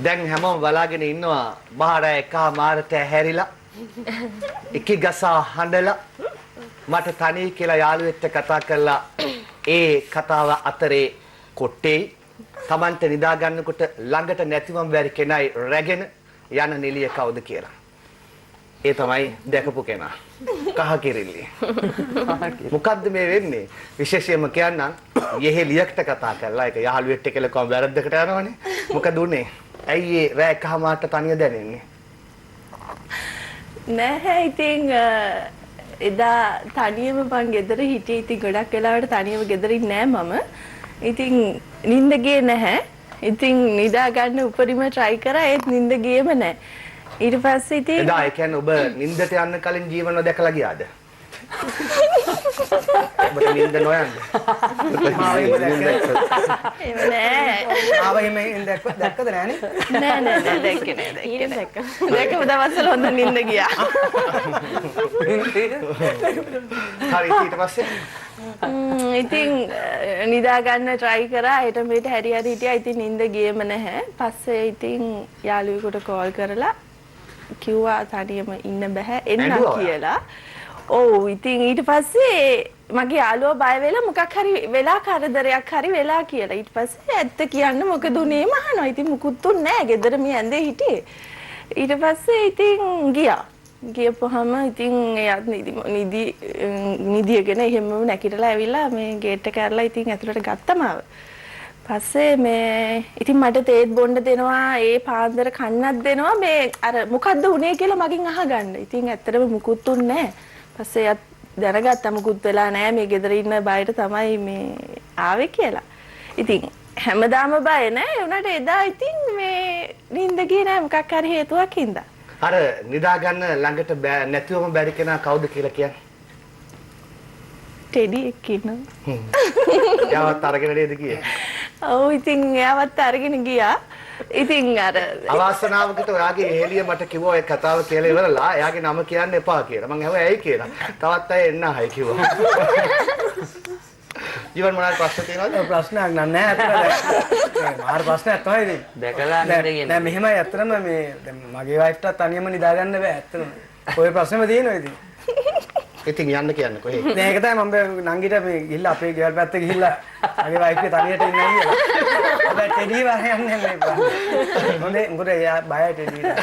දැන් හැමෝම බලාගෙන ඉන්නවා බාහිර එකා මාරට හැරිලා එකි ගසා හඬලා මට තනි කියලා යාළුවෙක්ට කතා කරලා ඒ කතාව අතරේ කොටේ Tamante නිදා ගන්නකොට ළඟට නැතිවම බැරි කෙනයි රැගෙන යන නිලිය කවුද කියලා. ඒ තමයි දැකපු කෙනා. කහ කිරිල්ලි. මොකද්ද මේ වෙන්නේ? විශේෂයෙන්ම කියන්නම් යෙහෙලියකට කතා කරලා ඒක යහළුවෙක්ට කියලා කොහොම වැරද්දකට යනවනේ. මොකද උනේ? ඇයි ඒ රෑ කහමාරට තනිය දැනෙන්නේ? නැහැ ඉතින් එදා තනියම මං ගෙදර හිටියේ. ඉතින් ගොඩක් වෙලාවට තනියම ගෙදර ඉන්නේ නැහැ මම. ඉතින් නිින්ද ගියේ නැහැ. ඉතින් නිදා ගන්න උපරිම try කරා ඒත් නිින්ද ගියේම නැහැ. ඊට පස්සේ ඉතින් එදා ඒ කියන්නේ ඔබ නිින්දට යන්න කලින් ජීවනව දැකලා ගියාද? ඔබට නිින්ද නොයන්ද? එහෙම නෑ. ආව එහෙම දැක්කද නෑනේ? නෑ දැක්කේ නෑ. දැක්කම දවස්වල හොඳ නිින්ද ගියා. හරි ඊට පස්සේ ඉතින් නිදා ගන්න try කරා. ඊට මෙහෙට හැරි හිටියා. ඉතින් නිින්ද ගියේම නැහැ. පස්සේ ඉතින් යාළුවෙකුට call කරලා කිව්වා තනියම ඉන්න බෑ එන්න කියලා. ඔව් ඉතින් ඊට පස්සේ මගේ යාළුවා බය වෙලා මොකක් හරි වෙලා කරදරයක් හරි වෙලා කියලා. ඊට පස්සේ ඇත්ත කියන්න මොකද උනේ මහනවා. ඉතින් මුකුත් උන්නේ නැහැ. ගෙදර මේ ඇඳේ හිටියේ. ඊට පස්සේ ඉතින් ගියා. ගියපුවාම ඉතින් එයාත් නිදියගෙන එහෙමම නැගිටලා ඇවිල්ලා මේ ගේට් එක ඇරලා ඉතින් ඇතුළට ගත්තම ආව. පස්සේ මේ ඉතින් මට තේත් බොන්න දෙනවා ඒ පාන්දර කන්නක් දෙනවා මේ අර මොකද්ද උනේ කියලා මගෙන් අහගන්න. ඉතින් ඇත්තටම මුකුත් උන්නේ නැහැ. පස්සේ එයාත් දැනගත්තා මුකුත් වෙලා නැහැ මේ ගෙදර ඉන්න බයට තමයි මේ ආවේ කියලා. ඉතින් හැමදාම බය නැහැ. උනාට එදා ඉතින් මේ නිින්ද ගියේ නැහැ මොකක් හරි හේතුවක් හින්දා. අර නිදා ගන්න ළඟට නැතිවම බැරි කෙනා කවුද කියලා කියන්නේ? ටෙඩි එක්ක ඉන්නවා. යාවත් අරගෙන නේද ගියේ? ඔව් ඉතින් එයාවත් අරගෙන ගියා. ඉතින් අර අවාසනාවකට ඔයාගේ එහෙලිය මට කිව්වා ඒ කතාව කියලා ඉවරලා එයාගේ නම කියන්න එපා කියලා. මං ඇහුවා ඇයි කියලා. තවත් අය එන්න ආයි කිව්වා. ජීවන් මොනවාද ප්‍රශ්න තියෙනවද? ප්‍රශ්නයක් නැහැ අතට. මාර ප්‍රශ්නයක් තමයි ඉතින්. දැකලා නේද නෑ මෙහෙමයි ඇත්තටම මේ දැන් මගේ වයිෆ්ටත් තනියම නිදා ගන්න බෑ ඇත්තටම. ඔය ප්‍රශ්නේම තියෙනවා ඉතින්. ඉතින් යන්න කියන්න කොහේ? නෑ ඒක තමයි මම නංගිට මේ ගිහිල්ලා අපේ ගෙවල් පැත්තේ ගිහිල්ලා මගේ වයිෆ්ගේ තනියට ඉන්නයි කියලා. හැබැයි ටෙඩි වහන්න යන්නේ නැහැ. හොඳේ මොකද එයා බයයි ටෙඩිට.